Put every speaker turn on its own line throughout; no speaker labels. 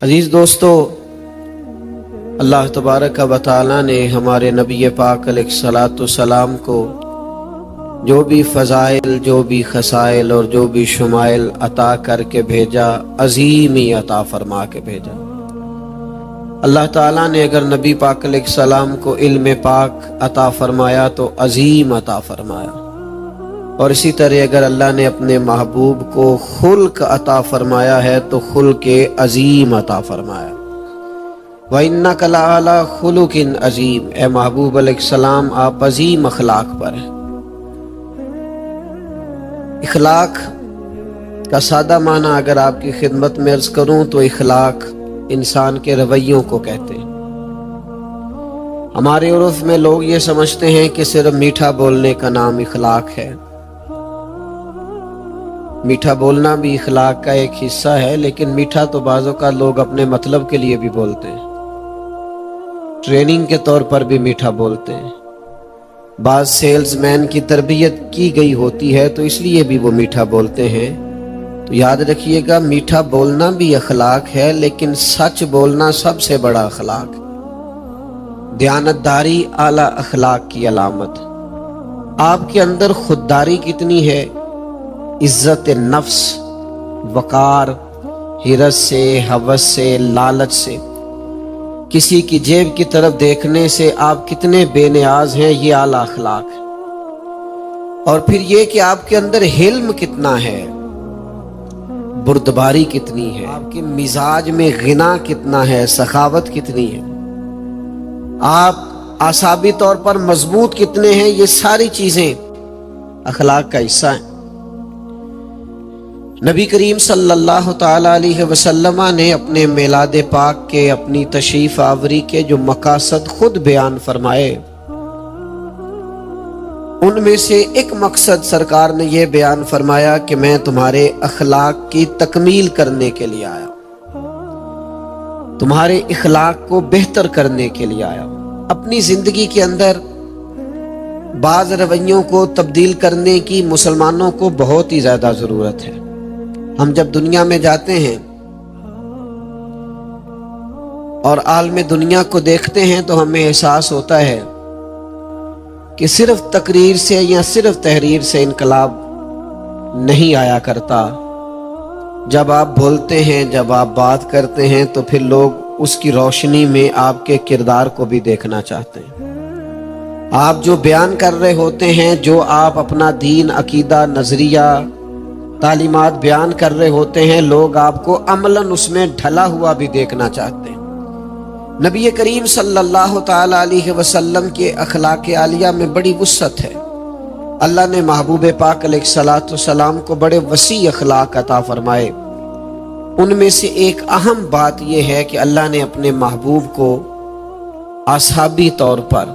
عزیز دوستو، اللہ تبارک و تعالی نے ہمارے نبی پاک علیہ الصلاۃ والسلام کو جو بھی فضائل، جو بھی خصائل اور جو بھی شمائل عطا کر کے بھیجا، عظیم ہی عطا فرما کے بھیجا۔ اللہ تعالیٰ نے اگر نبی پاک علیہ السلام کو علم پاک عطا فرمایا تو عظیم عطا فرمایا، اور اسی طرح اگر اللہ نے اپنے محبوب کو خلق عطا فرمایا ہے تو خلق عظیم عطا فرمایا۔ وَإِنَّكَ لَعَلَىٰ خُلُقٍ عَظِيمٍ، اے محبوب علیہ السلام آپ عظیم اخلاق پر ہیں۔ اخلاق کا سادہ معنی اگر آپ کی خدمت میں عرض کروں تو اخلاق انسان کے رویوں کو کہتے ہیں۔ ہمارے عرف میں لوگ یہ سمجھتے ہیں کہ صرف میٹھا بولنے کا نام اخلاق ہے۔ میٹھا بولنا بھی اخلاق کا ایک حصہ ہے، لیکن میٹھا تو بعضوں کا لوگ اپنے مطلب کے لیے بھی بولتے ہیں، ٹریننگ کے طور پر بھی میٹھا بولتے ہیں۔ بعض سیلز مین کی تربیت کی گئی ہوتی ہے تو اس لیے بھی وہ میٹھا بولتے ہیں۔ تو یاد رکھیے گا، میٹھا بولنا بھی اخلاق ہے، لیکن سچ بولنا سب سے بڑا اخلاق ہے۔ دیانتداری اعلیٰ اخلاق کی علامت۔ آپ کے اندر خودداری کتنی ہے، عزت نفس، وقار، حرص سے، ہوس سے، لالچ سے، کسی کی جیب کی طرف دیکھنے سے آپ کتنے بے نیاز ہیں، یہ اعلیٰ اخلاق ہے۔ اور پھر یہ کہ آپ کے اندر حلم کتنا ہے، بردباری کتنی ہے، آپ کے مزاج میں غنا کتنا ہے، سخاوت کتنی ہے، آپ اعصابی طور پر مضبوط کتنے ہیں، یہ ساری چیزیں اخلاق کا حصہ ہیں۔ نبی کریم صلی اللہ تعالی علیہ وسلم نے اپنے میلاد پاک کے، اپنی تشریف آوری کے جو مقاصد خود بیان فرمائے، ان میں سے ایک مقصد سرکار نے یہ بیان فرمایا کہ میں تمہارے اخلاق کی تکمیل کرنے کے لیے آیا، تمہارے اخلاق کو بہتر کرنے کے لیے آیا۔ اپنی زندگی کے اندر بعض رویوں کو تبدیل کرنے کی مسلمانوں کو بہت ہی زیادہ ضرورت ہے۔ ہم جب دنیا میں جاتے ہیں اور عالم دنیا کو دیکھتے ہیں تو ہمیں احساس ہوتا ہے کہ صرف تقریر سے یا صرف تحریر سے انقلاب نہیں آیا کرتا۔ جب آپ بولتے ہیں، جب آپ بات کرتے ہیں تو پھر لوگ اس کی روشنی میں آپ کے کردار کو بھی دیکھنا چاہتے ہیں۔ آپ جو بیان کر رہے ہوتے ہیں، جو آپ اپنا دین، عقیدہ، نظریہ، تعلیمات بیان کر رہے ہوتے ہیں، لوگ آپ کو عملاً اس میں ڈھلا ہوا بھی دیکھنا چاہتے ہیں۔ نبی کریم صلی اللہ تعالی علیہ وسلم کے اخلاق عالیہ میں بڑی وسعت ہے۔ اللہ نے محبوب پاک علیہ الصلاۃ والسلام کو بڑے وسیع اخلاق عطا فرمائے۔ ان میں سے ایک اہم بات یہ ہے کہ اللہ نے اپنے محبوب کو اعصابی طور پر،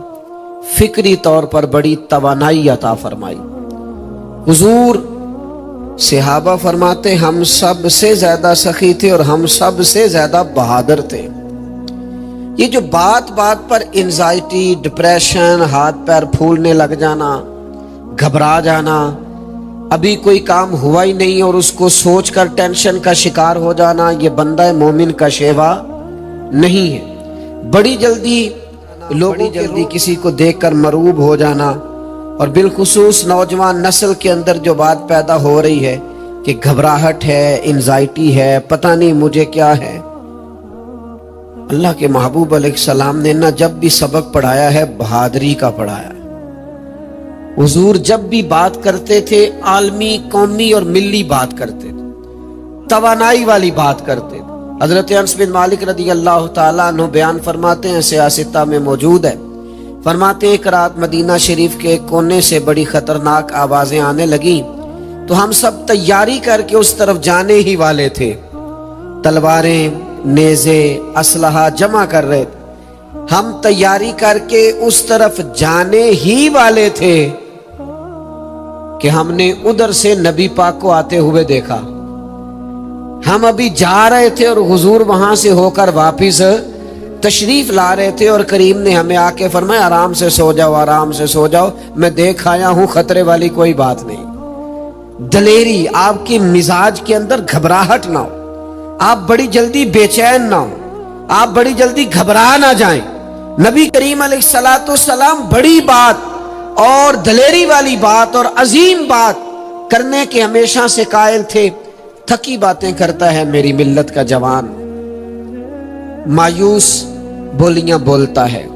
فکری طور پر بڑی توانائی عطا فرمائی۔ حضور صحابہ فرماتے ہم سب سے زیادہ سخی تھے اور ہم سب سے زیادہ بہادر تھے۔ یہ جو بات بات پر انزائٹی، ڈپریشن، ہاتھ پیر پھولنے لگ جانا، گھبرا جانا، ابھی کوئی کام ہوا ہی نہیں اور اس کو سوچ کر ٹینشن کا شکار ہو جانا، یہ بندہ مومن کا شیوا نہیں ہے۔ بڑی جلدی کسی کو دیکھ کر مرعوب ہو جانا، اور بالخصوص نوجوان نسل کے اندر جو بات پیدا ہو رہی ہے کہ گھبراہٹ ہے، انزائٹی ہے، پتہ نہیں مجھے کیا ہے۔ اللہ کے محبوب علیہ السلام نے نہ جب بھی سبق پڑھایا ہے بہادری کا پڑھایا ہے۔ حضور جب بھی بات کرتے تھے عالمی، قومی اور ملی بات کرتے تھے، توانائی والی بات کرتے تھے۔ حضرت انس بن مالک رضی اللہ تعالیٰ عنہ بیان فرماتے ہیں، سیاستہ میں موجود ہے، فرماتے ایک رات مدینہ شریف کے کونے سے بڑی خطرناک آوازیں آنے لگیں تو ہم سب تیاری کر کے اس طرف جانے ہی والے تھے، تلواریں، نیزے، اسلحہ جمع کر رہے تھے، ہم تیاری کر کے اس طرف جانے ہی والے تھے کہ ہم نے ادھر سے نبی پاک کو آتے ہوئے دیکھا۔ ہم ابھی جا رہے تھے اور حضور وہاں سے ہو کر واپس تشریف لا رہے تھے، اور کریم نے ہمیں آ کے فرمایا آرام سے سو جاؤ، آرام سے سو جاؤ، میں دیکھ آیا ہوں، خطرے والی کوئی بات نہیں۔ دلیری، آپ کی مزاج کے اندر گھبراہٹ نہ ہو، آپ بڑی جلدی بے چین نہ ہو، آپ بڑی جلدی گھبرا نہ جائیں۔ نبی کریم علیہ الصلوۃ والسلام بڑی بات اور دلیری والی بات اور عظیم بات کرنے کے ہمیشہ سے قائل تھے۔ تھکی باتیں کرتا ہے میری ملت کا جوان، مایوس بولیاں بولتا ہے،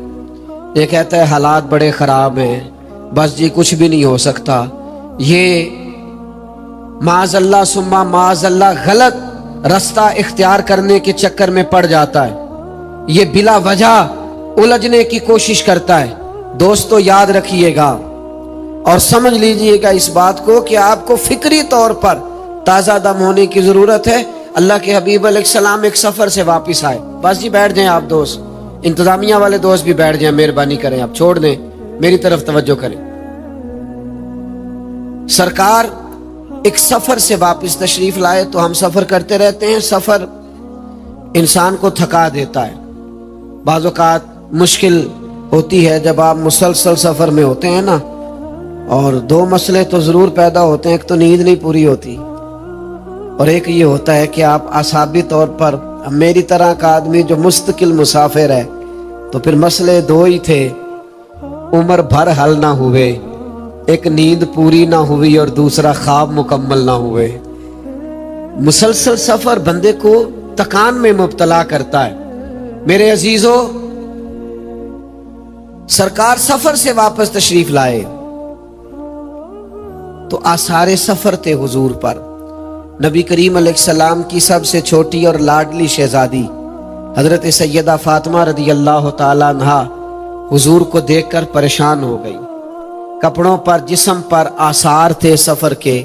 یہ کہتا ہے حالات بڑے خراب ہیں، بس جی کچھ بھی نہیں ہو سکتا۔ یہ معاذ اللہ ثم معاذ اللہ غلط رستہ اختیار کرنے کے چکر میں پڑ جاتا ہے، یہ بلا وجہ الجھنے کی کوشش کرتا ہے۔ دوستو یاد رکھیے گا اور سمجھ لیجئے گا اس بات کو کہ آپ کو فکری طور پر تازہ دم ہونے کی ضرورت ہے۔ اللہ کے حبیب علیہ السلام ایک سفر سے واپس آئے، بس جی بیٹھ جائیں آپ دوست، انتظامیہ والے دوست بھی بیٹھ جائیں، مہربانی کریں آپ چھوڑ دیں، میری طرف توجہ کریں۔ سرکار ایک سفر سے واپس تشریف لائے، تو ہم سفر کرتے رہتے ہیں، سفر انسان کو تھکا دیتا ہے، بعض اوقات مشکل ہوتی ہے جب آپ مسلسل سفر میں ہوتے ہیں نا، اور دو مسئلے تو ضرور پیدا ہوتے ہیں، ایک تو نیند نہیں پوری ہوتی، اور ایک یہ ہوتا ہے کہ آپ اعصابی طور پر، میری طرح کا آدمی جو مستقل مسافر ہے تو پھر مسئلے دو ہی تھے، عمر بھر حل نہ ہوئے، ایک نیند پوری نہ ہوئی اور دوسرا خواب مکمل نہ ہوئے۔ مسلسل سفر بندے کو تکان میں مبتلا کرتا ہے۔ میرے عزیزو، سرکار سفر سے واپس تشریف لائے تو آثار سفر تھے حضور پر۔ نبی کریم علیہ السلام کی سب سے چھوٹی اور لاڈلی شہزادی حضرت سیدہ فاطمہ رضی اللہ تعالی عنہا حضور کو دیکھ کر پریشان ہو گئی، کپڑوں پر جسم پر آثار تھے سفر کے،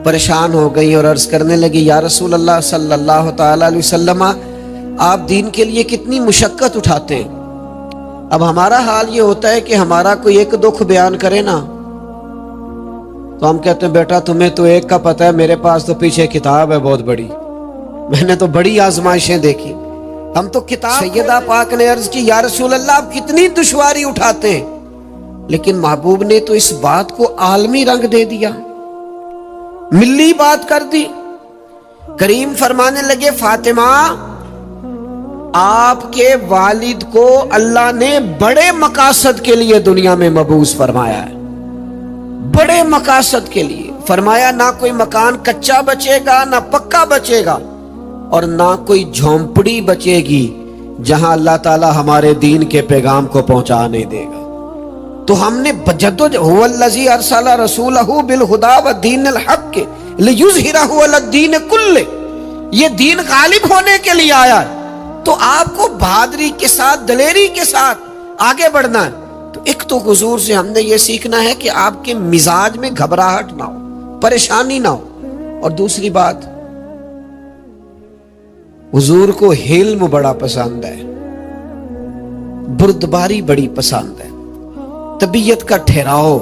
پریشان ہو گئی اور عرض کرنے لگی، یا رسول اللہ صلی اللہ تعالی علیہ وسلم، آپ دین کے لیے کتنی مشقت اٹھاتے ہیں، اب ہمارا حال یہ ہوتا ہے کہ ہمارا کوئی ایک دکھ بیان کرے نا تو ہم کہتے ہیں بیٹا تمہیں تو ایک کا پتہ ہے، میرے پاس تو پیچھے کتاب ہے بہت بڑی، میں نے تو بڑی آزمائشیں دیکھی، ہم تو کتاب۔ سیدہ پاک نے عرض کی، یا رسول اللہ آپ کتنی دشواری اٹھاتے ہیں، لیکن محبوب نے تو اس بات کو عالمی رنگ دے دیا، ملی بات کر دی۔ کریم فرمانے لگے، فاطمہ آپ کے والد کو اللہ نے بڑے مقاصد کے لیے دنیا میں مبعوث فرمایا ہے، بڑے مقاصد کے لیے فرمایا، نہ کوئی مکان کچا بچے گا نہ پکا بچے گا، اور نہ کوئی جھونپڑی بچے گی جہاں اللہ تعالی ہمارے دین کے پیغام کو پہنچا نہیں دے گا۔ تو ہم نے هو الذی ارسل رسولہ بالہدی والدین الحق لیظہرہ علی الدین کلہ، یہ دین غالب ہونے کے لیے آیا ہے، تو آپ کو بہادری کے ساتھ، دلیری کے ساتھ آگے بڑھنا ہے۔ تو ایک تو حضور سے ہم نے یہ سیکھنا ہے کہ آپ کے مزاج میں گھبراہٹ نہ ہو، پریشانی نہ ہو، اور دوسری بات حضور کو حلم بڑا پسند ہے، بردباری بڑی پسند ہے، طبیعت کا ٹھہراؤ،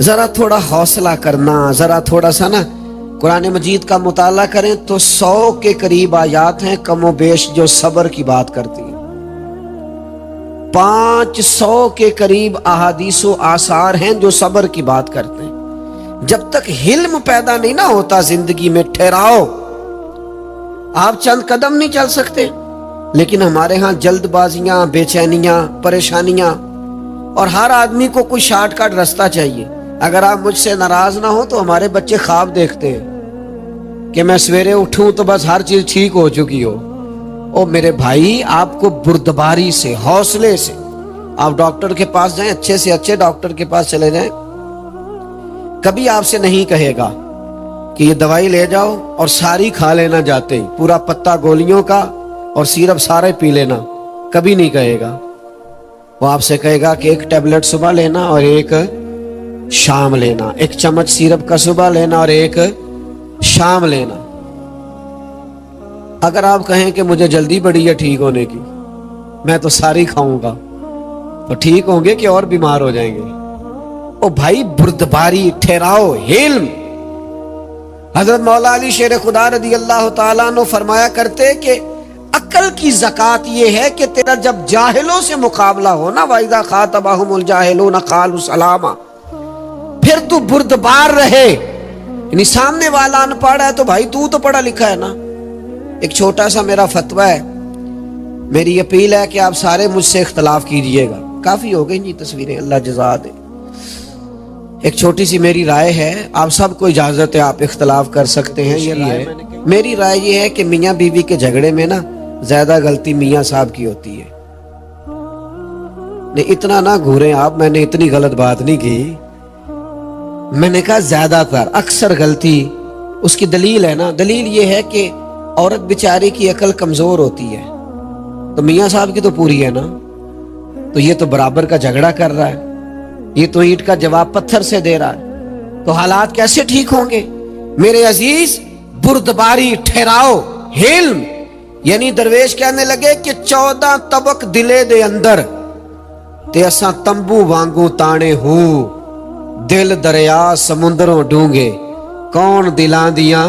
ذرا تھوڑا حوصلہ کرنا، ذرا تھوڑا سا نا قرآن مجید کا مطالعہ کریں تو 100 کے قریب آیات ہیں کم و بیش جو صبر کی بات کرتی ہیں، 500 کے قریب احادیث و آثار ہیں جو صبر کی بات کرتے ہیں۔ جب تک حلم پیدا نہیں نہ ہوتا زندگی میں، ٹھہراؤ، آپ چند قدم نہیں چل سکتے۔ لیکن ہمارے ہاں جلد بازیاں، بے چینیاں، پریشانیاں، اور ہر آدمی کو کوئی شارٹ کٹ راستہ چاہیے۔ اگر آپ مجھ سے ناراض نہ ہو تو ہمارے بچے خواب دیکھتے ہیں کہ میں سویرے اٹھوں تو بس ہر چیز ٹھیک ہو چکی ہو۔ او میرے بھائی، آپ کو بردباری سے، حوصلے سے، آپ ڈاکٹر کے پاس جائیں، اچھے سے اچھے ڈاکٹر کے پاس چلے جائیں، کبھی آپ سے نہیں کہے گا کہ یہ دوائی لے جاؤ اور ساری کھا لینا جاتے ہی، پورا پتا گولیوں کا اور سیرپ سارے پی لینا، کبھی نہیں کہے گا۔ وہ آپ سے کہے گا کہ ایک ٹیبلٹ صبح لینا اور ایک شام لینا، ایک چمچ سیرپ کا صبح لینا اور ایک شام لینا۔ اگر آپ کہیں کہ مجھے جلدی پڑی ہے ٹھیک ہونے کی، میں تو ساری کھاؤں گا، تو ٹھیک ہوں گے کہ اور بیمار ہو جائیں گے۔ او بھائی، بردباری، ٹھہراؤ، حلم۔ حضرت مولا علی شیر خدا رضی اللہ تعالیٰ عنہ فرمایا کرتے کہ عقل کی زکوٰۃ یہ ہے کہ تیرا جب جاہلوں سے مقابلہ ہو نا، وَإِذَا خَاطَبَهُمُ الْجَاهِلُونَ قَالُوا سَلَامًا، پھر تو بردبار رہے، یعنی سامنے والا ان پڑھ ہے تو بھائی تو پڑھا لکھا ہے نا، ایک چھوٹا سا میرا فتویٰ ہے، میری اپیل ہے کہ آپ سارے مجھ سے اختلاف کیجئے گا. کافی ہو گئی جی تصویریں، اللہ جزا دے. ایک چھوٹی سی میری رائے ہے، آپ سب کو اجازت ہے، آپ اختلاف کر سکتے ہیں. یہ رائے میری رائے یہ ہے کہ میاں بیوی کے جھگڑے میں نا زیادہ غلطی میاں صاحب کی ہوتی ہے. نہیں اتنا نہ گھوریں آپ، میں نے اتنی غلط بات نہیں کی، میں نے کہا زیادہ تر اکثر غلطی. اس کی دلیل ہے نا، دلیل یہ ہے کہ عورت بیچاری کی عقل کمزور ہوتی ہے، تو میاں صاحب کی تو پوری ہے نا. تو یہ تو برابر کا جھگڑا کر رہا ہے، یہ تو اینٹ کا جواب پتھر سے دے رہا ہے، تو حالات کیسے ٹھیک ہوں گے؟ میرے عزیز، بردباری، ٹھہراؤ، حلم. یعنی درویش کہنے لگے کہ 14 طبق دلے دے اندر تے اساں تمبو وانگو تانے ہوں، دل دریا سمندروں ڈونگے، کون دلان دیاں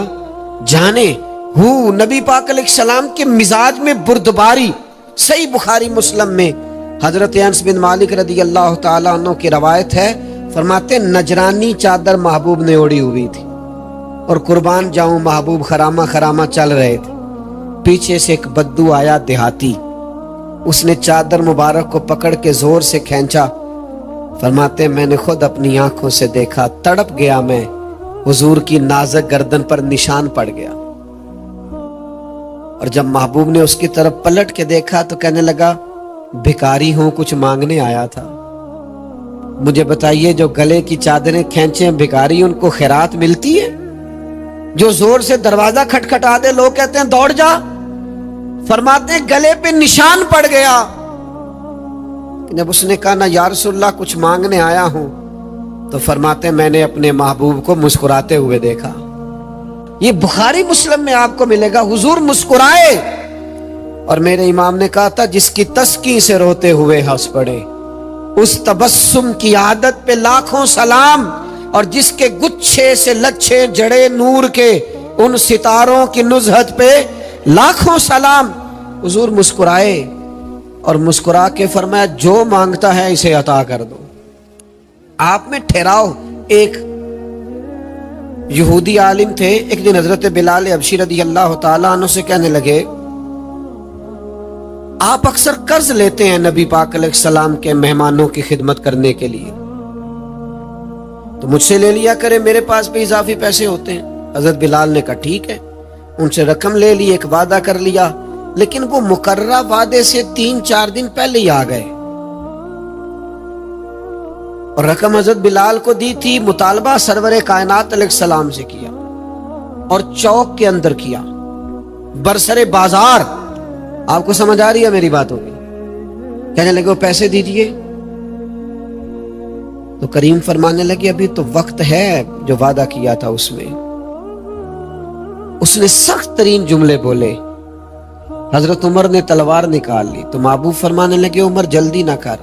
جانے ہوں. نبی پاک علیہ السلام کے مزاج میں بردباری. صحیح بخاری مسلم میں حضرت انس بن مالک رضی اللہ تعالیٰ عنہ کی روایت ہے، فرماتے نجرانی چادر محبوب نے اوڑی ہوئی تھی اور قربان جاؤں محبوب خرامہ خرامہ چل رہے تھے. پیچھے سے ایک بدو آیا دیہاتی، اس نے چادر مبارک کو پکڑ کے زور سے کھینچا. فرماتے میں نے خود اپنی آنکھوں سے دیکھا، تڑپ گیا میں، حضور کی نازک گردن پر نشان پڑ گیا. اور جب محبوب نے اس کی طرف پلٹ کے دیکھا تو کہنے لگا بھکاری ہوں، کچھ مانگنے آیا تھا. مجھے بتائیے جو گلے کی چادریں کھینچیں بھکاری، ان کو خیرات ملتی ہے؟ جو زور سے دروازہ کھٹکھٹا دے لوگ کہتے ہیں دوڑ جا. فرماتے ہیں گلے پہ نشان پڑ گیا. جب اس نے کہا نا یا رسول اللہ کچھ مانگنے آیا ہوں، تو فرماتے ہیں میں نے اپنے محبوب کو مسکراتے ہوئے دیکھا. یہ بخاری مسلم میں آپ کو ملے گا، حضور مسکرائے. اور میرے امام نے کہا تھا جس کی تسکی سے روتے ہوئے ہنس پڑے، اس تبسم کی عادت پہ لاکھوں سلام. اور جس کے گچھے سے لچھے جڑے نور کے، ان ستاروں کی نزہت پہ لاکھوں سلام. حضور مسکرائے اور مسکرا کے فرمایا جو مانگتا ہے اسے عطا کر دو. آپ میں ٹھہراؤ. ایک یہودی عالم تھے، ایک دن حضرت بلال حبشی رضی اللہ تعالیٰ عنہ سے کہنے لگے آپ اکثر قرض لیتے ہیں نبی پاک علیہ السلام کے مہمانوں کی خدمت کرنے کے لیے، تو مجھ سے لے لیا کرے، میرے پاس بھی اضافی پیسے ہوتے ہیں. حضرت بلال نے کہا ٹھیک ہے، ان سے رقم لے لی، ایک وعدہ کر لیا، لیکن وہ مقررہ وعدے سے 3-4 دن پہلے ہی آ گئے. اور رقم حضرت بلال کو دی تھی، مطالبہ سرور کائنات علیہ السلام سے کیا اور چوک کے اندر کیا، برسر بازار. آپ کو سمجھ آ رہی ہے میری بات ہوگی؟ کہنے لگے وہ پیسے دیجئے. تو کریم فرمانے لگے ابھی تو وقت ہے جو وعدہ کیا تھا اس میں. اس نے سخت ترین جملے بولے. حضرت عمر نے تلوار نکال لی تو محبوب فرمانے لگے عمر جلدی نہ کر،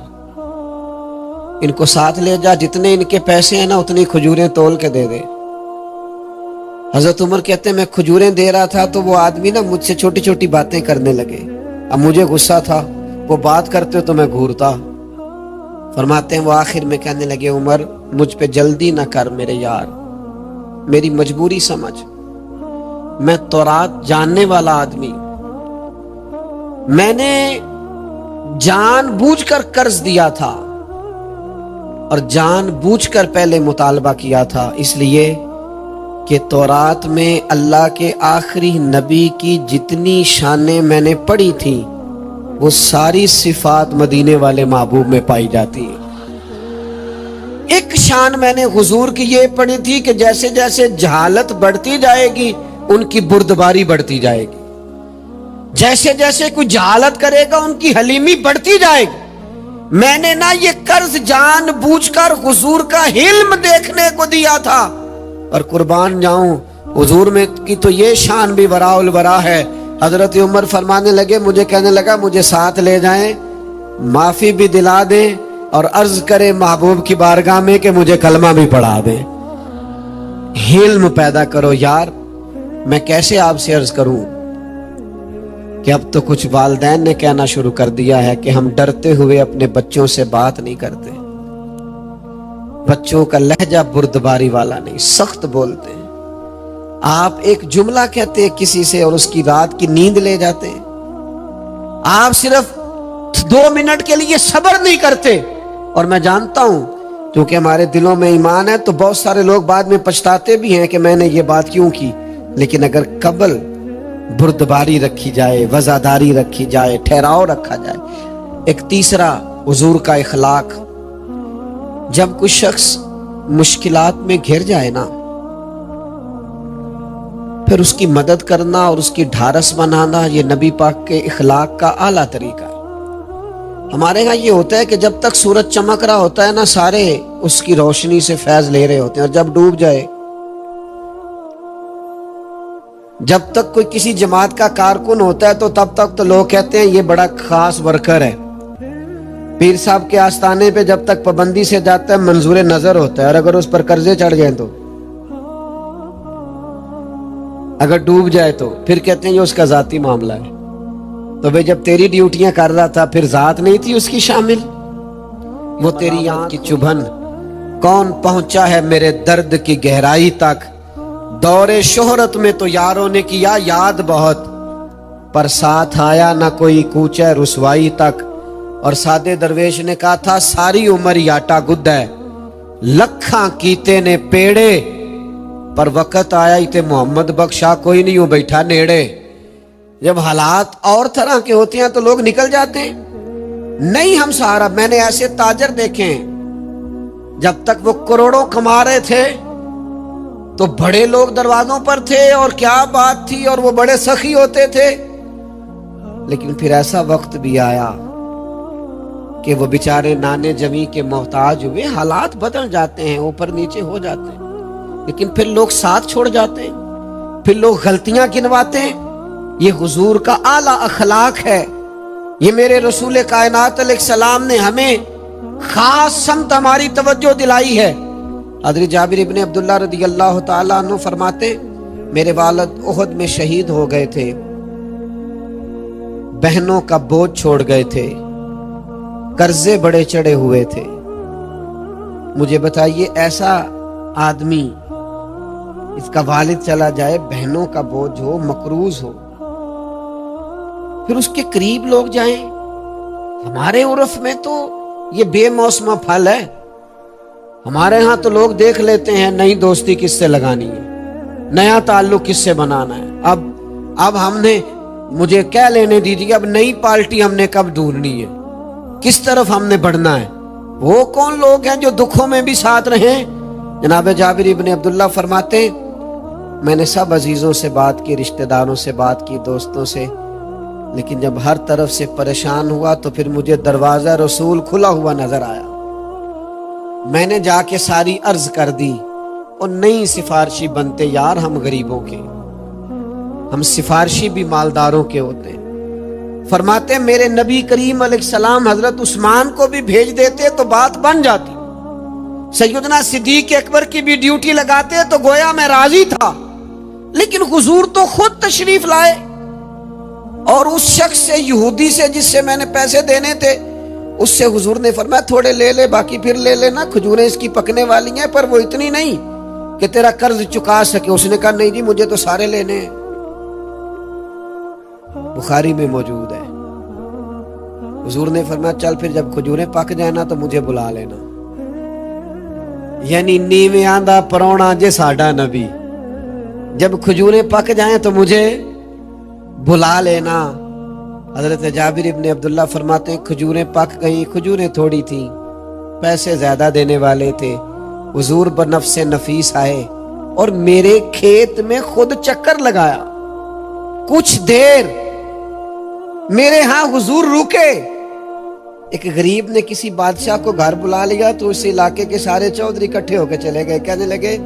ان کو ساتھ لے جا، جتنے ان کے پیسے ہیں نا اتنی کھجوریں تول کے دے دے. حضرت عمر کہتے ہیں میں کھجوریں دے رہا تھا تو وہ آدمی نا مجھ سے چھوٹی چھوٹی باتیں کرنے لگے. اب مجھے غصہ تھا، وہ بات کرتے تو میں گھورتا. فرماتے ہیں وہ آخر میں کہنے لگے عمر مجھ پہ جلدی نہ کر میرے یار، میری مجبوری سمجھ، میں تورات جاننے والا آدمی، میں نے جان بوجھ کر قرض دیا تھا اور جان بوجھ کر پہلے مطالبہ کیا تھا، اس لیے کہ تورات میں اللہ کے آخری نبی کی جتنی شانیں میں نے پڑھی تھی وہ ساری صفات مدینے والے محبوب میں پائی جاتی ہیں. ایک شان میں نے حضور کی یہ پڑھی تھی کہ جیسے جیسے جہالت بڑھتی جائے گی ان کی بردباری بڑھتی جائے گی، جیسے جیسے کوئی جہالت کرے گا ان کی حلیمی بڑھتی جائے گی. میں نے نا یہ قرض جان بوجھ کر حضور کا حلم دیکھنے کو دیا تھا. اور قربان جاؤں حضور میں کی تو یہ شان بھی وراء الورا ہے. حضرت عمر فرمانے لگے، مجھے کہنے لگا مجھے ساتھ لے جائیں، معافی بھی دلا دیں اور عرض کرے محبوب کی بارگاہ میں کہ مجھے کلمہ بھی پڑھا دیں. حلم پیدا کرو یار. میں کیسے آپ سے عرض کروں کہ اب تو کچھ والدین نے کہنا شروع کر دیا ہے کہ ہم ڈرتے ہوئے اپنے بچوں سے بات نہیں کرتے. بچوں کا لہجہ بردباری والا نہیں، سخت بولتے ہیں. آپ ایک جملہ کہتے ہیں کسی سے اور اس کی رات کی نیند لے جاتے ہیں. آپ صرف 2 منٹ کے لیے صبر نہیں کرتے. اور میں جانتا ہوں کیونکہ ہمارے دلوں میں ایمان ہے تو بہت سارے لوگ بعد میں پچھتاتے بھی ہیں کہ میں نے یہ بات کیوں کی. لیکن اگر قبل بردباری رکھی جائے، وزاداری رکھی جائے، ٹھہراؤ رکھا جائے. ایک تیسرا حضور کا اخلاق، جب کوئی شخص مشکلات میں گھر جائے نا، پھر اس کی مدد کرنا اور اس کی ڈھارس بنانا، یہ نبی پاک کے اخلاق کا اعلیٰ طریقہ ہے. ہمارے ہاں یہ ہوتا ہے کہ جب تک سورج چمک رہا ہوتا ہے نا، سارے اس کی روشنی سے فیض لے رہے ہوتے ہیں، اور جب ڈوب جائے، جب تک کوئی کسی جماعت کا کارکن ہوتا ہے تو تب تک تو لوگ کہتے ہیں یہ بڑا خاص ورکر ہے. پیر صاحب کے آستانے پہ جب تک پابندی سے جاتا ہے منظور نظر ہوتا ہے، اور اگر اس پر قرضے چڑھ جائیں تو، اگر ڈوب جائے تو پھر کہتے ہیں یہ اس کا ذاتی معاملہ ہے. تو بھئی جب تیری ڈیوٹیاں کر رہا تھا پھر ذات نہیں تھی اس کی شامل؟ وہ تیری آنکھ کی چبھن کون پہنچا ہے میرے درد کی گہرائی تک، دور شہرت میں تو یاروں نے کیا یاد بہت، پر ساتھ آیا نہ کوئی کوچہ رسوائی تک. اور سادے درویش نے کہا تھا ساری عمر یاٹا گد ہے، لکھاں کیتے نے پیڑے، پر وقت آیا ہی تے محمد بخشا کوئی نہیں ہو بیٹھا نیڑے. جب حالات اور طرح کے ہوتے ہیں تو لوگ نکل جاتے ہیں. نہیں ہم سہارا. میں نے ایسے تاجر دیکھے ہیں جب تک وہ کروڑوں کما رہے تھے تو بڑے لوگ دروازوں پر تھے اور کیا بات تھی، اور وہ بڑے سخی ہوتے تھے. لیکن پھر ایسا وقت بھی آیا کہ وہ بیچارے نانے جمی کے محتاج ہوئے. حالات بدل جاتے ہیں، اوپر نیچے ہو جاتے ہیں، لیکن پھر لوگ ساتھ چھوڑ جاتے ہیں، پھر لوگ غلطیاں گنواتے ہیں. یہ حضور کا اعلیٰ اخلاق ہے. یہ میرے رسول کائنات علیہ السلام نے ہمیں خاص سمت ہماری توجہ دلائی ہے. حضرت جابر ابن عبداللہ رضی اللہ تعالیٰ عنہ فرماتے میرے والد احد میں شہید ہو گئے تھے، بہنوں کا بوجھ چھوڑ گئے تھے، قرضے بڑے چڑھے ہوئے تھے. مجھے بتائیے ایسا آدمی، اس کا والد چلا جائے، بہنوں کا بوجھ ہو، مقروض ہو، پھر اس کے قریب لوگ جائیں. ہمارے عرف میں تو یہ بے موسمہ پھل ہے. ہمارے ہاں تو لوگ دیکھ لیتے ہیں نئی دوستی کس سے لگانی ہے، نیا تعلق کس سے بنانا ہے. اب ہم نے، مجھے کیا لینے دیجیے، اب نئی پارٹی ہم نے کب ڈھونڈنی ہے، کس طرف ہم نے بڑھنا ہے. وہ کون لوگ ہیں جو دکھوں میں بھی ساتھ رہیں؟ جناب جابر ابن عبداللہ فرماتے میں نے سب عزیزوں سے بات کی، رشتہ داروں سے بات کی، دوستوں سے، لیکن جب ہر طرف سے پریشان ہوا تو پھر مجھے دروازہ رسول کھلا ہوا نظر آیا. میں نے جا کے ساری عرض کر دی، اور نئی سفارشی بنتے یار ہم غریبوں کے، ہم سفارشی بھی مالداروں کے ہوتے ہیں. فرماتے میرے نبی کریم علیہ السلام حضرت عثمان کو بھی بھیج دیتے تو بات بن جاتی، سیدنا صدیق اکبر کی بھی ڈیوٹی لگاتے تو گویا میں راضی تھا. لیکن حضور تو خود تشریف لائے، اور اس شخص سے، یہودی سے جس سے میں نے پیسے دینے تھے، اس سے حضور نے فرمایا تھوڑے لے لے، باقی پھر لے لینا، کھجوریں اس کی پکنے والی ہیں، پر وہ اتنی نہیں کہ تیرا قرض چکا سکے. اس نے کہا نہیں جی مجھے تو سارے لینے ہیں. بخاری میں موجود ہے. حضور نے فرمایا چل پھر جب کھجوریں پک جائیں نا تو مجھے بلا لینا. یعنی نیویں آندا پرونا جے ساڈا نبی، جب کھجوریں پک جائیں تو مجھے بلا لینا. حضرت جابر ابن عبداللہ فرماتے ہیں کھجوریں پک گئیں، کھجوریں تھوڑی تھیں، پیسے زیادہ دینے والے تھے. حضور بنفس نفیس آئے اور میرے کھیت میں خود چکر لگایا. کچھ دیر میرے ہاں حضور رکے. ایک غریب نے کسی بادشاہ کو گھر بلا لیا تو اس علاقے کے سارے چودھری اکٹھے ہو کے چلے گئے. کہنے لگے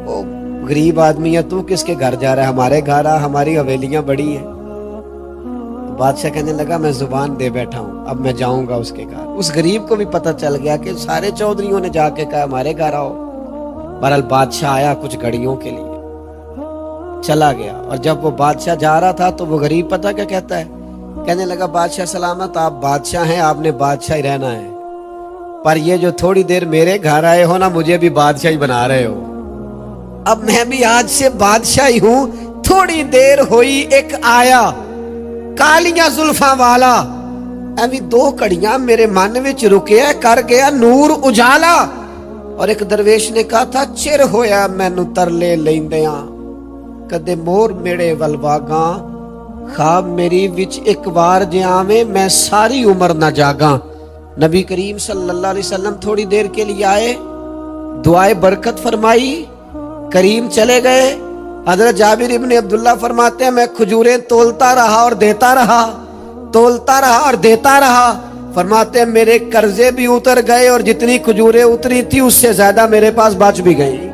وہ غریب آدمی ہے، تو کس کے گھر جا رہا ہے؟ ہمارے گھر آ، ہماری حویلیاں بڑی ہیں. بادشاہ کہنے لگا میں زبان دے بیٹھا ہوں، اب میں جاؤں گا اس کے گھر. اس غریب کو بھی پتہ چل گیا کہ سارے چودھریوں نے جا کے کہا ہمارے گھر آؤ. بہرحال بادشاہ آیا کچھ گھڑیوں کے لیے، چلا گیا. اور جب وہ بادشاہ جا رہا تھا تو وہ غریب پتہ کیا کہتا ہے؟ کہنے لگا بادشاہ سلامت، آپ بادشاہ ہیں، آپ نے بادشاہ ہی رہنا ہے، پر یہ جو تھوڑی دیر میرے گھر آئے ہو نا، مجھے بھی بادشاہ ہی بنا رہے ہو. اب میں بھی آج سے بادشاہی ہوں. تھوڑی دیر ہوئی ایک آیا کالیاں زلفاں والا. ایویں 2 کڑیاں میرے من وچ رکیا کر گیا نور اجالا. اور ایک درویش نے کہا تھا چر ہویا مینوں ترلے لیندیاں کدے مور میڑے ولواگاں خواب میری وچ ایک بار جے آویں میں ساری عمر نہ جاگاں. نبی کریم صلی اللہ علیہ وسلم تھوڑی دیر کے لیے آئے, دعائے برکت فرمائی, کریم چلے گئے. حضرت جابر ابن عبداللہ فرماتے ہیں میں کھجوریں تولتا رہا اور دیتا رہا, تولتا رہا اور دیتا رہا. فرماتے ہیں میرے قرضے بھی اتر گئے اور جتنی کھجوریں اتری تھی اس سے زیادہ میرے پاس بچ بھی گئی.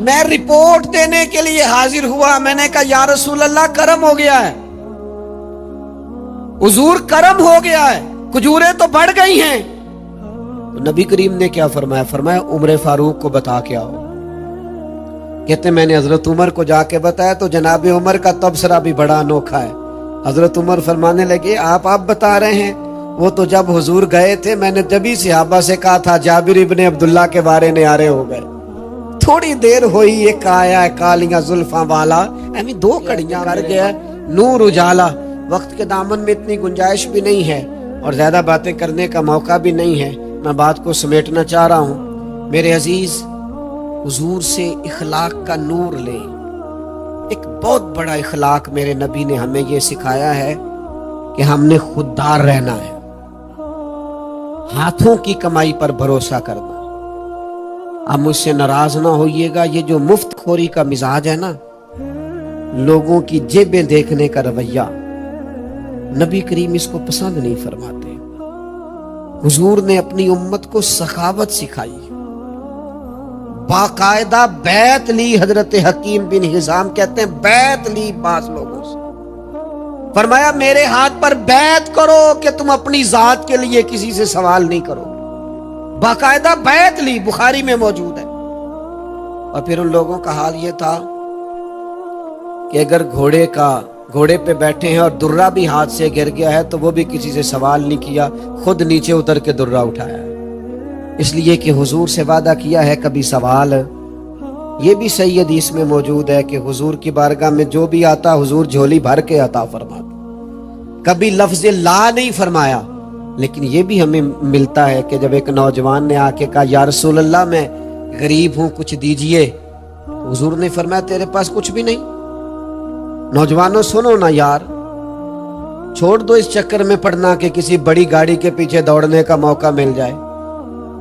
میں رپورٹ دینے کے لیے حاضر ہوا. میں نے کہا یا رسول اللہ کرم ہو گیا ہے, حضور کرم ہو گیا ہے, کھجوریں تو بڑھ گئی ہیں. تو نبی کریم نے کیا فرمایا؟ فرمایا عمر فاروق کو بتا کے آؤ. کہتے میں نے حضرت عمر کو جا کے بتایا تو جناب عمر کا تبصرہ بھی بڑا انوکھا ہے. حضرت عمر فرمانے لگے آپ بتا رہے ہیں, وہ تو جب حضور گئے تھے میں نے جبھی صحابہ سے کہا تھا جابر ابن عبداللہ کے بارے نعرے ہو گئے. تھوڑی دیر ہوئی ایک آیا کالیاں زلفاں والا. ایویں 2 کڑیاں کر گیا نور اجالا. وقت کے دامن میں اتنی گنجائش بھی نہیں ہے اور زیادہ باتیں کرنے کا موقع بھی نہیں ہے. میں بات کو سمیٹنا چاہ رہا ہوں. میرے عزیز, حضور سے اخلاق کا نور لیں. ایک بہت بڑا اخلاق میرے نبی نے ہمیں یہ سکھایا ہے کہ ہم نے خوددار رہنا ہے, ہاتھوں کی کمائی پر بھروسہ کرنا. آپ مجھ سے ناراض نہ ہوئیے گا, یہ جو مفت خوری کا مزاج ہے نا, لوگوں کی جیبیں دیکھنے کا رویہ, نبی کریم اس کو پسند نہیں فرماتے. حضور نے اپنی امت کو سخاوت سکھائی, باقاعدہ بیعت لی. حضرت حکیم بن حزام کہتے ہیں بیعت لی بعض لوگوں سے. فرمایا میرے ہاتھ پر بیعت کرو کہ تم اپنی ذات کے لیے کسی سے سوال نہیں کرو. باقاعدہ بیعت لی, بخاری میں موجود ہے. اور پھر ان لوگوں کا حال یہ تھا کہ اگر گھوڑے پہ بیٹھے ہیں اور درہ بھی ہاتھ سے گر گیا ہے تو وہ بھی کسی سے سوال نہیں کیا, خود نیچے اتر کے درہ اٹھایا, اس لیے کہ حضور سے وعدہ کیا ہے کبھی سوال. یہ بھی صحیح حدیث میں موجود ہے کہ حضور کی بارگاہ میں جو بھی آتا حضور جھولی بھر کے عطا فرماتا, کبھی لفظ لا نہیں فرمایا. لیکن یہ بھی ہمیں ملتا ہے کہ جب ایک نوجوان نے آ کے کہا یا رسول اللہ میں غریب ہوں کچھ دیجئے, حضور نے فرمایا تیرے پاس کچھ بھی نہیں. نوجوانوں سنو نا یار, چھوڑ دو اس چکر میں پڑنا کہ کسی بڑی گاڑی کے پیچھے دوڑنے کا موقع مل جائے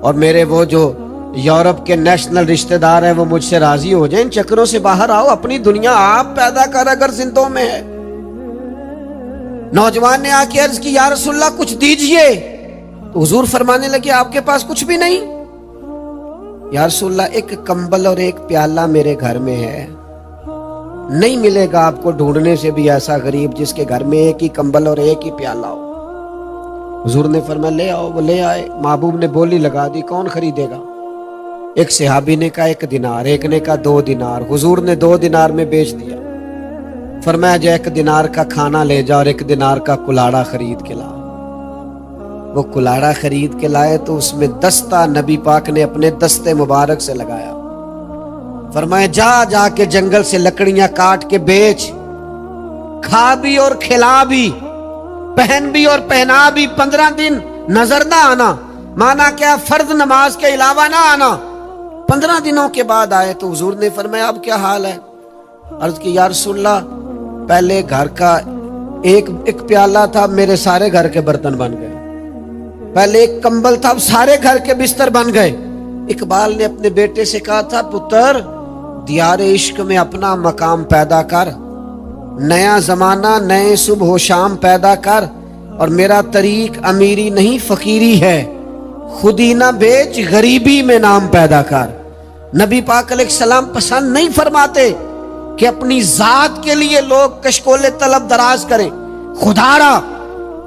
اور میرے وہ جو یورپ کے نیشنل رشتہ دار ہیں وہ مجھ سے راضی ہو جائیں. ان چکروں سے باہر آؤ, اپنی دنیا آپ پیدا کر اگر زندوں میں ہے. نوجوان نے آ کے عرض کی یا رسول اللہ کچھ دیجئے, تو حضور فرمانے لگے آپ کے پاس کچھ بھی نہیں؟ یا رسول اللہ ایک کمبل اور ایک پیالہ میرے گھر میں ہے, نہیں ملے گا آپ کو ڈھونڈنے سے بھی ایسا غریب جس کے گھر میں ایک ہی کمبل اور ایک ہی پیالہ ہو. حضور نے فرمایا لے آؤ. وہ لے آئے. محبوب نے بولی لگا دی کون خریدے گا؟ ایک صحابی نے کہا 1 دینار, ایک نے کہا 2 دینار. حضور نے 2 دینار میں بیچ دیا. فرمایا جو 1 دینار کا کھانا لے جا اور 1 دینار کا کلاڑا خرید کے لا. وہ کلاڑا خرید کے لائے تو اس میں دستہ نبی پاک نے اپنے دستے مبارک سے لگایا. فرمایا جا کے جنگل سے لکڑیاں کاٹ کے بیچ, کھا بھی اور کھلا بھی, پہن بھی اور پہنا بھی. 15 دن نظر نہ آنا, مانا کیا فرض نماز کے علاوہ نہ آنا. 15 دنوں کے بعد آئے تو حضور نے فرمایا اب کیا حال ہے؟ عرض کی یا رسول اللہ پہلے گھر کا ایک پیالہ تھا, میرے سارے گھر کے برتن بن گئے. پہلے ایک کمبل تھا, اب سارے گھر کے بستر بن گئے. اقبال نے اپنے بیٹے سے کہا تھا پتر دیار عشق میں اپنا مقام پیدا کر, نیا زمانہ نئے صبح و شام پیدا کر, اور میرا طریق امیری نہیں فقیری ہے, خودی نہ بیچ غریبی میں نام پیدا کر. نبی پاک علیہ السلام پسند نہیں فرماتے کہ اپنی ذات کے لیے لوگ کشکول طلب دراز کریں. خدا را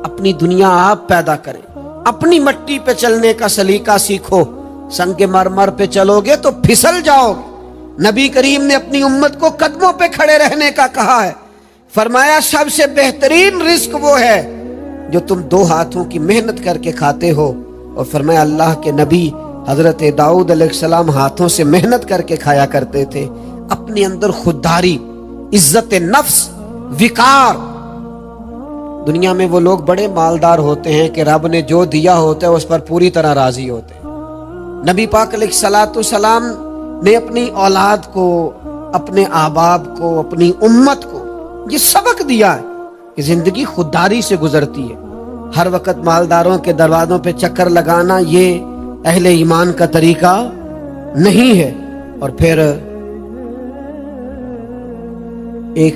اپنی دنیا آپ پیدا کریں, اپنی مٹی پہ چلنے کا سلیقہ سیکھو. سنگ مرمر پہ چلو گے تو پھسل جاؤ. نبی کریم نے اپنی امت کو قدموں پہ کھڑے رہنے کا کہا ہے. فرمایا سب سے بہترین رزق وہ ہے جو تم 2 ہاتھوں کی محنت کر کے کھاتے ہو. اور فرمایا اللہ کے نبی حضرت داؤد علیہ السلام ہاتھوں سے محنت کر کے کھایا کرتے تھے، اپنے اندر خودداری، عزت نفس، وقار۔ دنیا میں وہ لوگ بڑے مالدار ہوتے ہیں کہ رب نے جو دیا ہوتا ہے اس پر پوری طرح راضی ہوتے ہیں۔ نبی پاک علیہ الصلوۃ والسلام نے اپنی اولاد کو، اپنے احباب کو، اپنی امت کو یہ سبق دیا ہے کہ زندگی خودداری سے گزرتی ہے۔ ہر وقت مالداروں کے دروازوں پہ چکر لگانا یہ اہل ایمان کا طریقہ نہیں ہے۔ اور پھر ایک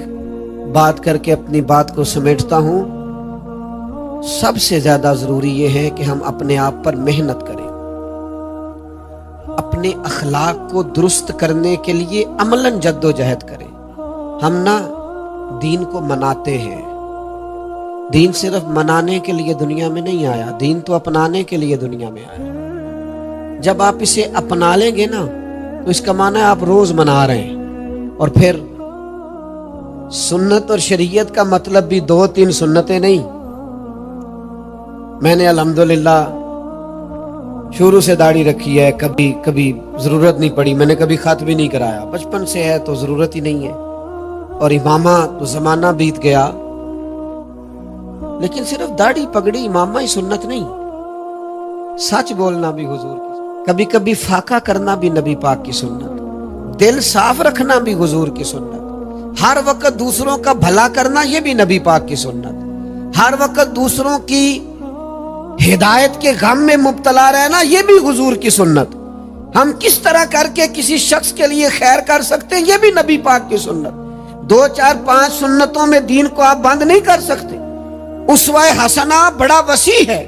بات کر کے اپنی بات کو سمیٹتا ہوں، سب سے زیادہ ضروری یہ ہے کہ ہم اپنے آپ پر محنت کریں، اپنے اخلاق کو درست کرنے کے لیے عملاً جد و جہد کریں۔ ہم نہ دین کو مناتے ہیں، دین صرف منانے کے لیے دنیا میں نہیں آیا، دین تو اپنانے کے لیے دنیا میں آیا۔ جب آپ اسے اپنا لیں گے نا تو اس کا معنی ہے آپ روز منا رہے ہیں۔ اور پھر سنت اور شریعت کا مطلب بھی 2-3 سنتیں نہیں۔ میں نے الحمدللہ شروع سے داڑھی رکھی ہے، کبھی ضرورت نہیں پڑی، میں نے کبھی خط بھی نہیں کرایا، بچپن سے ہے تو ضرورت ہی نہیں ہے۔ اور امامہ تو زمانہ بیت گیا، لیکن صرف داڑھی پگڑی امامہ ہی سنت نہیں، سچ بولنا بھی حضور کی سنت، کبھی کبھی فاقہ کرنا بھی نبی پاک کی سنت، دل صاف رکھنا بھی حضور کی سنت، ہر وقت دوسروں کا بھلا کرنا یہ بھی نبی پاک کی سنت، ہر وقت دوسروں کی ہدایت کے غم میں مبتلا رہنا یہ بھی حضور کی سنت، ہم کس طرح کر کے کسی شخص کے لیے خیر کر سکتے ہیں یہ بھی نبی پاک کی سنت۔ 2-4-5 سنتوں میں دین کو آپ بند نہیں کر سکتے۔ اسوہ حسنہ بڑا وسیع ہے،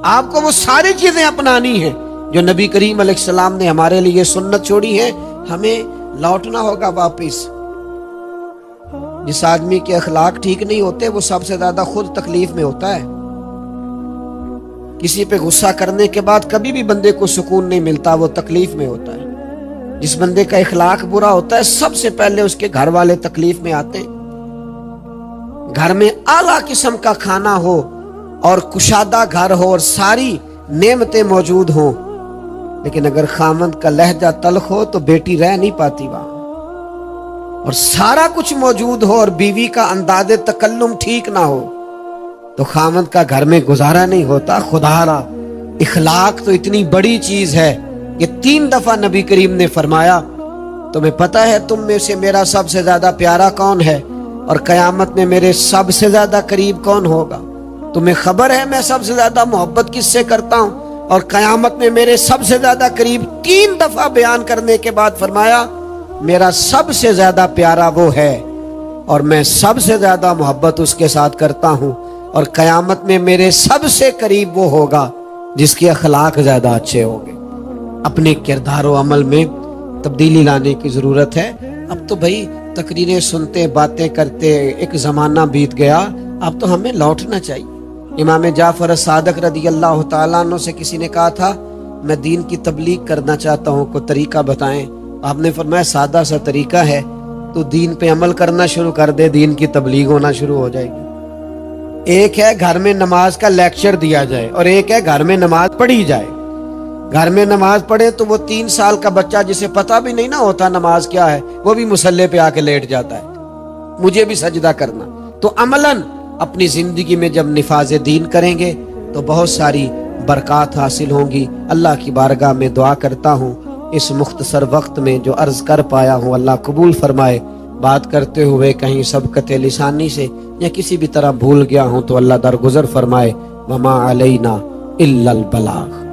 آپ کو وہ ساری چیزیں اپنانی ہیں جو نبی کریم علیہ السلام نے ہمارے لیے سنت چھوڑی ہے۔ ہمیں لوٹنا ہوگا واپس۔ جس آدمی کے اخلاق ٹھیک نہیں ہوتے وہ سب سے زیادہ خود تکلیف میں ہوتا ہے۔ کسی پہ غصہ کرنے کے بعد کبھی بھی بندے کو سکون نہیں ملتا، وہ تکلیف میں ہوتا ہے۔ جس بندے کا اخلاق برا ہوتا ہے سب سے پہلے اس کے گھر والے تکلیف میں آتے ہیں۔ گھر میں اعلیٰ قسم کا کھانا ہو اور کشادہ گھر ہو اور ساری نعمتیں موجود ہوں، لیکن اگر خامند کا لہجہ تلخ ہو تو بیٹی رہ نہیں پاتی وہاں، اور سارا کچھ موجود ہو اور بیوی کا انداز تکلم ٹھیک نہ ہو تو خامند کا گھر میں گزارا نہیں ہوتا۔ خدا را اخلاق تو اتنی بڑی چیز ہے کہ 3 دفعہ نبی کریم نے فرمایا تمہیں پتہ ہے تم میں سے میرا سب سے زیادہ پیارا کون ہے اور قیامت میں میرے سب سے زیادہ قریب کون ہوگا؟ تمہیں خبر ہے میں سب سے زیادہ محبت کس سے کرتا ہوں اور قیامت میں میرے سب سے زیادہ قریب؟ 3 دفعہ بیان کرنے کے بعد فرمایا میرا سب سے زیادہ پیارا وہ ہے اور میں سب سے زیادہ محبت اس کے ساتھ کرتا ہوں، اور قیامت میں میرے سب سے قریب وہ ہوگا جس کے اخلاق زیادہ اچھے ہوں گے۔ اپنے کردار و عمل میں تبدیلی لانے کی ضرورت ہے۔ اب تو بھائی تقریریں سنتے، باتیں کرتے، ایک زمانہ بیت گیا، اب تو ہمیں لوٹنا چاہیے۔ امام جعفر صادق رضی اللہ تعالیٰ عنہ سے کسی نے کہا تھا میں دین کی تبلیغ کرنا چاہتا ہوں، کوئی طریقہ بتائیں۔ آپ نے فرمایا سادہ سا طریقہ ہے، تو دین پہ عمل کرنا شروع کر دے، دین کی تبلیغ ہونا شروع ہو جائے گی۔ ایک ہے گھر میں نماز کا لیکچر دیا جائے اور ایک ہے گھر میں نماز پڑھی جائے۔ گھر میں نماز پڑھے تو وہ 3 سال کا بچہ جسے پتہ بھی نہیں نہ ہوتا نماز کیا ہے، وہ بھی مصلی پہ آ کے لیٹ جاتا ہے، مجھے بھی سجدہ کرنا۔ تو عملاً اپنی زندگی میں جب نفاذ دین کریں گے تو بہت ساری برکات حاصل ہوں گی۔ اللہ کی بارگاہ میں دعا کرتا ہوں اس مختصر وقت میں جو عرض کر پایا ہوں اللہ قبول فرمائے۔ بات کرتے ہوئے کہیں سبقت لسانی سے یا کسی بھی طرح بھول گیا ہوں تو اللہ درگزر فرمائے۔ وما علینا الا البلاغ۔